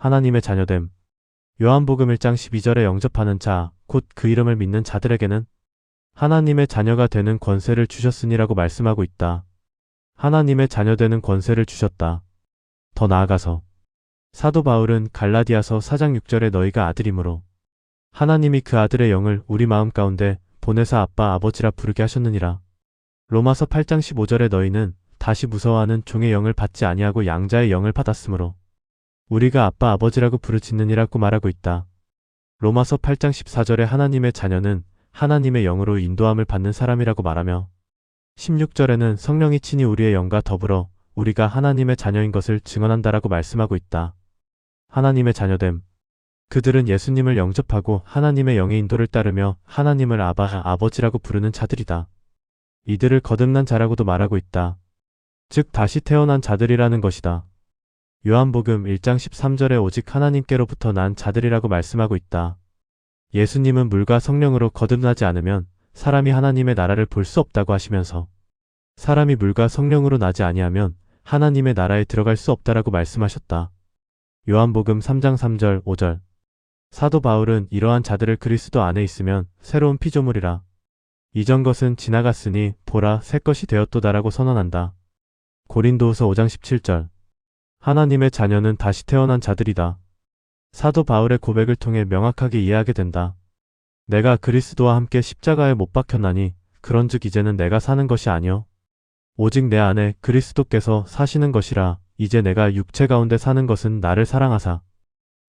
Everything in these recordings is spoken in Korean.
하나님의 자녀됨. 요한복음 1장 12절에 영접하는 자, 곧 그 이름을 믿는 자들에게는 하나님의 자녀가 되는 권세를 주셨으니라고 말씀하고 있다. 하나님의 자녀 되는 권세를 주셨다. 더 나아가서 사도 바울은 갈라디아서 4장 6절에 너희가 아들이므로 하나님이 그 아들의 영을 우리 마음 가운데 보내사 아빠 아버지라 부르게 하셨느니라. 로마서 8장 15절에 너희는 다시 무서워하는 종의 영을 받지 아니하고 양자의 영을 받았으므로 우리가 아빠 아버지라고 부르짖느니라고 말하고 있다. 로마서 8장 14절에 하나님의 자녀는 하나님의 영으로 인도함을 받는 사람이라고 말하며 16절에는 성령이 친히 우리의 영과 더불어 우리가 하나님의 자녀인 것을 증언한다라고 말씀하고 있다. 하나님의 자녀됨. 그들은 예수님을 영접하고 하나님의 영의 인도를 따르며 하나님을 아바, 아버지라고 부르는 자들이다. 이들을 거듭난 자라고도 말하고 있다. 즉 다시 태어난 자들이라는 것이다. 요한복음 1장 13절에 오직 하나님께로부터 난 자들이라고 말씀하고 있다. 예수님은 물과 성령으로 거듭나지 않으면 사람이 하나님의 나라를 볼 수 없다고 하시면서 사람이 물과 성령으로 나지 아니하면 하나님의 나라에 들어갈 수 없다라고 말씀하셨다. 요한복음 3장 3절 5절. 사도 바울은 이러한 자들을 그리스도 안에 있으면 새로운 피조물이라 이전 것은 지나갔으니 보라 새 것이 되었도다라고 선언한다. 고린도후서 5장 17절. 하나님의 자녀는 다시 태어난 자들이다. 사도 바울의 고백을 통해 명확하게 이해하게 된다. 내가 그리스도와 함께 십자가에 못 박혔나니 그런즉 이제는 내가 사는 것이 아니요 오직 내 안에 그리스도께서 사시는 것이라. 이제 내가 육체 가운데 사는 것은 나를 사랑하사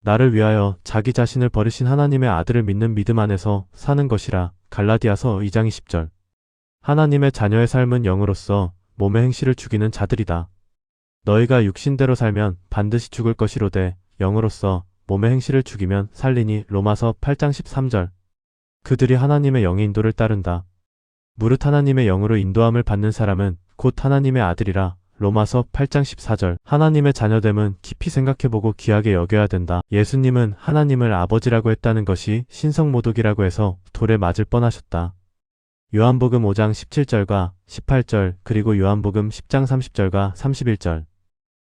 나를 위하여 자기 자신을 버리신 하나님의 아들을 믿는 믿음 안에서 사는 것이라. 갈라디아서 2장 20절. 하나님의 자녀의 삶은 영으로서 몸의 행실을 죽이는 자들이다. 너희가 육신대로 살면 반드시 죽을 것이로되 영으로서 몸의 행실을 죽이면 살리니. 로마서 8장 13절. 그들이 하나님의 영의 인도를 따른다. 무릇 하나님의 영으로 인도함을 받는 사람은 곧 하나님의 아들이라. 로마서 8장 14절. 하나님의 자녀됨은 깊이 생각해보고 귀하게 여겨야 된다. 예수님은 하나님을 아버지라고 했다는 것이 신성모독이라고 해서 돌에 맞을 뻔하셨다. 요한복음 5장 17절과 18절 그리고 요한복음 10장 30절과 31절.